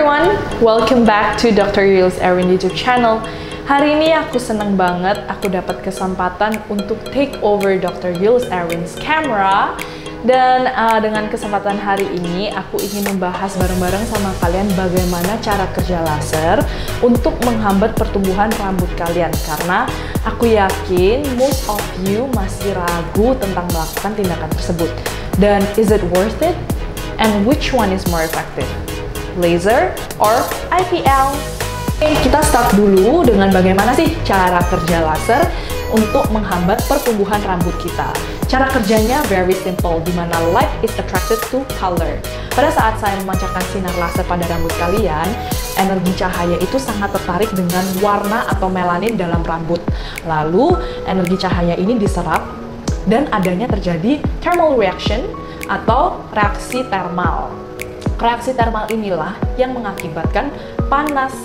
everyone, welcome back to Dr. Yuls Erwin YouTube channel. Hari ini aku seneng banget aku dapat kesempatan untuk take over Dr. Yuls Erwin's camera. Dan dengan kesempatan hari ini aku ingin membahas bareng-bareng sama kalian bagaimana cara kerja laser untuk menghambat pertumbuhan rambut kalian. Karena aku yakin most of you masih ragu tentang melakukan tindakan tersebut. Dan is it worth it? And which one is more effective? Laser or IPL? Oke, kita start dulu dengan bagaimana sih cara kerja laser untuk menghambat pertumbuhan rambut kita. Cara kerjanya very simple, di mana light is attracted to color. Pada saat saya memancarkan sinar laser pada rambut kalian, energi cahaya itu sangat tertarik dengan warna atau melanin dalam rambut. Lalu, energi cahaya ini diserap dan adanya terjadi thermal reaction atau reaksi termal. Reaksi termal inilah yang mengakibatkan panas.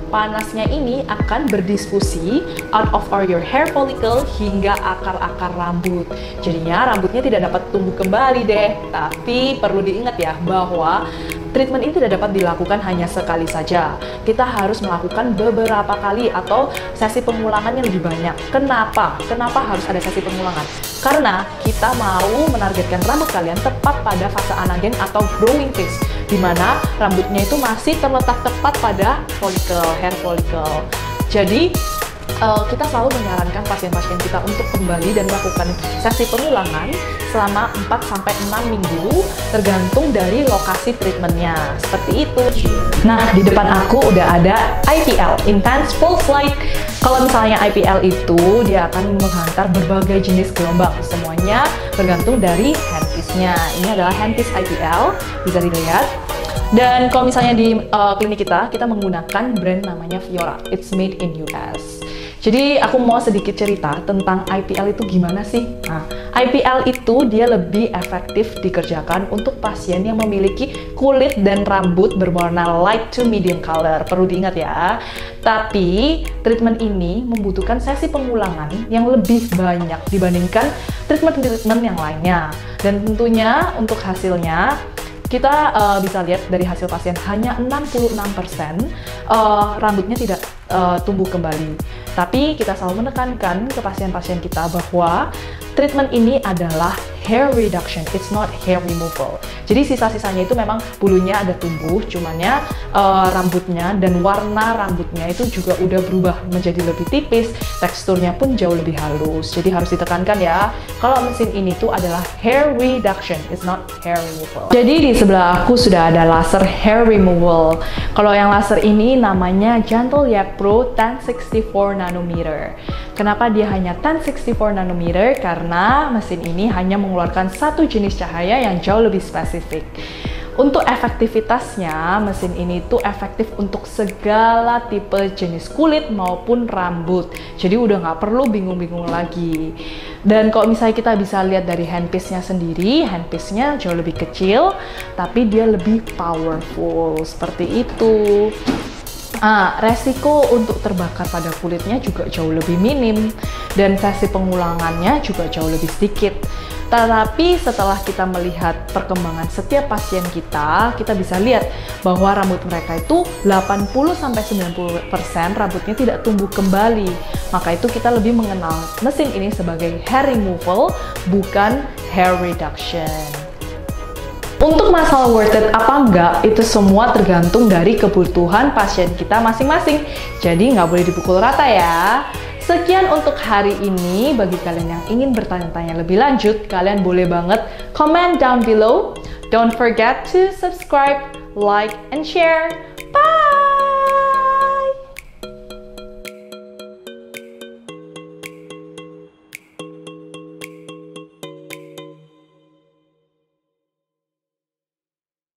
Panasnya ini akan berdiskusi out of your hair follicle hingga akar-akar rambut. Jadinya rambutnya tidak dapat tumbuh kembali deh. Tapi perlu diingat ya bahwa treatment ini tidak dapat dilakukan hanya sekali saja. Kita harus melakukan beberapa kali atau sesi pengulangan yang lebih banyak. Kenapa? Kenapa harus ada sesi pengulangan? Karena kita mau menargetkan rambut kalian tepat pada fase anagen atau growing phase, di mana rambutnya itu masih terletak tepat pada follicle, hair follicle. Jadi kita selalu menyarankan pasien-pasien kita untuk kembali dan melakukan sesi pengulangan selama 4-6 minggu tergantung dari lokasi treatmentnya. Seperti itu. Nah, di depan aku udah ada IPL, Intense Pulse Light. Kalau misalnya IPL itu dia akan menghantar berbagai jenis gelombang. Semuanya bergantung dari handpiece-nya. Ini adalah handpiece IPL, bisa dilihat. Dan kalau misalnya di klinik kita menggunakan brand namanya Fiora. It's made in US. Jadi aku mau sedikit cerita tentang IPL itu gimana sih? Nah, IPL itu dia lebih efektif dikerjakan untuk pasien yang memiliki kulit dan rambut berwarna light to medium color. Perlu diingat ya. Tapi treatment ini membutuhkan sesi pengulangan yang lebih banyak dibandingkan treatment-treatment yang lainnya. Dan tentunya untuk hasilnya kita bisa lihat dari hasil pasien hanya 66% rambutnya tidak tumbuh kembali. Tapi kita selalu menekankan ke pasien-pasien kita bahwa treatment ini adalah hair reduction, it's not hair removal. Jadi sisa-sisanya itu memang bulunya ada tumbuh, cumannya rambutnya dan warna rambutnya itu juga udah berubah menjadi lebih tipis, teksturnya pun jauh lebih halus. Jadi harus ditekankan ya, kalau mesin ini tuh adalah hair reduction, it's not hair removal. Jadi di sebelah aku sudah ada laser hair removal. Kalau yang laser ini namanya Gentle Yak Pro 1064 nanometer. Kenapa dia hanya 1064 nanometer? Karena mesin ini hanya mengeluarkan satu jenis cahaya yang jauh lebih spesifik. Untuk efektivitasnya, mesin ini tuh efektif untuk segala tipe jenis kulit maupun rambut. Jadi udah nggak perlu bingung-bingung lagi. Dan kalau misalnya kita bisa lihat dari handpiece-nya sendiri, handpiece-nya jauh lebih kecil, tapi dia lebih powerful. Seperti itu. Resiko untuk terbakar pada kulitnya juga jauh lebih minim dan sesi pengulangannya juga jauh lebih sedikit. Tetapi setelah kita melihat perkembangan setiap pasien kita bisa lihat bahwa rambut mereka itu 80-90% rambutnya tidak tumbuh kembali. Maka itu kita lebih mengenal mesin ini sebagai hair removal, bukan hair reduction. Untuk masalah worth it apa enggak, itu semua tergantung dari kebutuhan pasien kita masing-masing. Jadi nggak boleh dipukul rata ya. Sekian untuk hari ini. Bagi kalian yang ingin bertanya-tanya lebih lanjut, kalian boleh banget comment down below. Don't forget to subscribe, like, and share.